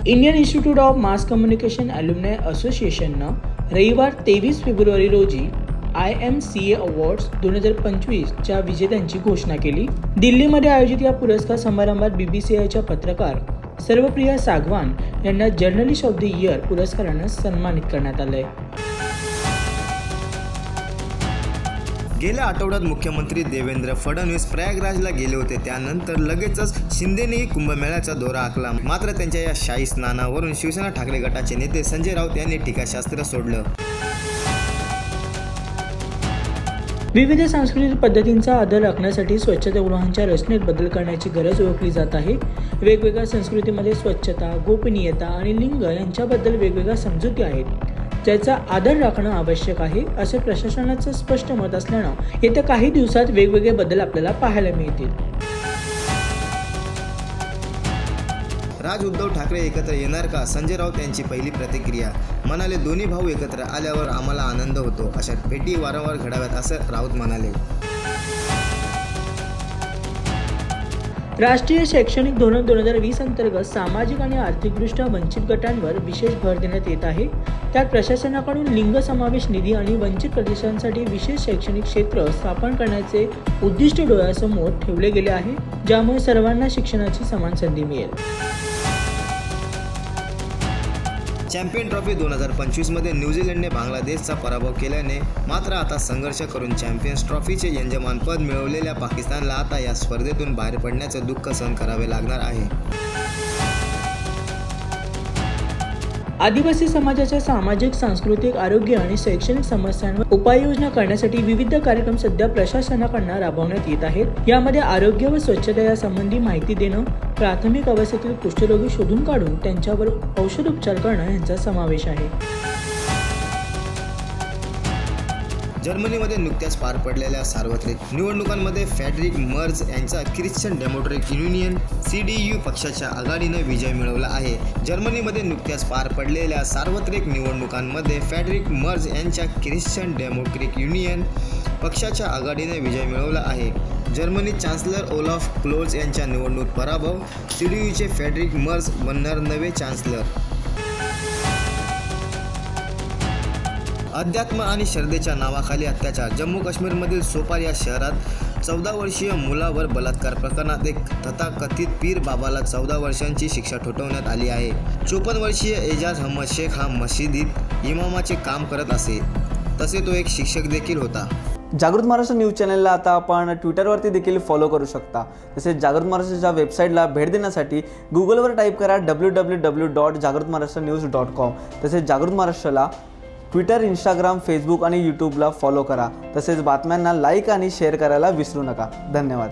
Indian institute of mass communication alumni असोसिएशननं रविवार 23 February रोजी IMCA अवॉर्ड्स 2025च्या विजेत्यांची घोषणा केली। दिल्लीमध्ये आयोजित या पुरस्कार समारंभात BBCIच्या पत्रकार सर्वप्रिया सागवान यांना जर्नलिस्ट ऑफ द इयर पुरस्काराने सन्मानित करण्यात आले। गेल्या आठवड्यात मुख्यमंत्री देवेंद्र फडणवीस प्रयागराजला गेले होते। त्यानंतर लगेचच शिंदेनेही कुंभमेळ्याचा दौरा आखला। मात्र त्यांच्या या शाही स्नानावरून शिवसेना ठाकरे गटाचे नेते संजय राऊत यांनी टीकाशास्त्र सोडलं। विविध सांस्कृतिक पद्धतींचा आदर राखण्यासाठी स्वच्छतागृहांच्या रचनेत बदल करण्याची गरज ओळखली जात आहे। वेगवेगळ्या संस्कृतीमध्ये स्वच्छता, गोपनीयता आणि लिंग यांच्याबद्दल वेगवेगळ्या समजुती आहेत, ज्याचा आदर राखणं आवश्यक आहे, असे प्रशासनाचं स्पष्ट मत असल्यानं येत्या काही दिवसात वेगवेगळे बदल आपल्याला पाहायला मिळतील। राज उद्धव ठाकरे एकत्र येणार का? संजय राऊत यांची पहिली प्रतिक्रिया म्हणाले, दोन्ही भाऊ एकत्र आल्यावर आम्हाला आनंद होतो। अशा भेटी वारंवार घडाव्यात असं राऊत म्हणाले। राष्ट्रीय शैक्षणिक धोरण 2020 अंतर्गत सामाजिक आणि आर्थिकदृष्ट्या वंचित गटांवर विशेष भर देण्यात येत आहे। त्यात प्रशासनाकडून लिंग समावेश निधी आणि वंचित प्रदेशांसाठी विशेष शैक्षणिक क्षेत्र स्थापन करण्याचे उद्दिष्ट डोळ्यासमोर ठेवले गेले आहे, ज्यामुळे सर्वांना शिक्षणाची समान संधी मिळेल। चॅम्पियन ट्रॉफी 2025 मध्ये न्यूझीलंडने बांगलादेशचा पराभव केल्याने मात्र आता संघर्ष करून चॅम्पियन्स ट्रॉफीचे यजमानपद मिळवलेल्या पाकिस्तानला आता या स्पर्धेतून बाहेर पडण्याचं दुःख सहन करावे लागणार आहे। आदिवासी समाजाच्या सामाजिक, सांस्कृतिक, आरोग्य आणि शैक्षणिक समस्यांवर उपाययोजना करण्यासाठी विविध कार्यक्रम सध्या प्रशासनाकडून राबवण्यात येत आहेत। यामध्ये आरोग्य व स्वच्छता यासंबंधी माहिती देणं, प्राथमिक अवस्थेतील कुष्ठरोगी शोधून काढून त्यांच्यावर औषधोपचार करणं यांचा समावेश आहे। जर्मनीमध्ये नुकत्याच पार पडलेल्या सार्वत्रिक निवडणुकांमध्ये फ्रेडरिक मर्झ यांचा ख्रिश्चन डेमोक्रेटिक युनियन CDU पक्षाच्या आघाडीने विजय मिळवला आहे। जर्मनीमध्ये नुकत्याच पार पडलेल्या सार्वत्रिक निवडणुकांमध्ये फ्रेडरिक मर्झ यांच्या ख्रिश्चन डेमोक्रेटिक युनियन पक्षाच्या आघाडीने विजय मिळवला आहे। जर्मनी चान्सलर ओलाफ स्कोल्ज यांचा निवडणूक पराभव, CDUचे फ्रेडरिक मर्झ बनणार नवे चान्सलर। अध्यात्म आणि श्रद्धेच्या नावाखाली अत्याचार। जम्मू काश्मीरमधील सोपार या शहरात 14 वर्षीय मुलावर बलात्कार प्रकरणात एक तथाकथित पीर बाबाला 14 वर्षांची शिक्षा ठोठावण्यात आली आहे। 54 वर्षीय एजाज अहमद शेख हा मशिदीत इमामाचे काम करत असे, तसे तो एक शिक्षक देखील होता। जागृत महाराष्ट्र न्यूज चॅनलला आता आपण ट्विटरवरती देखील फॉलो करू शकता। तसेच जागृत महाराष्ट्राच्या वेबसाईटला भेट देण्यासाठी गुगलवर टाईप करा www.jagratmaharashtranews.com। तसेच जागृत महाराष्ट्राला ट्विटर, इंस्टाग्राम, फेसबुक आणि यूट्यूबला फॉलो करा। तसेच बातम्यांना लाईक आणि शेअर करायला विसरू नका। धन्यवाद।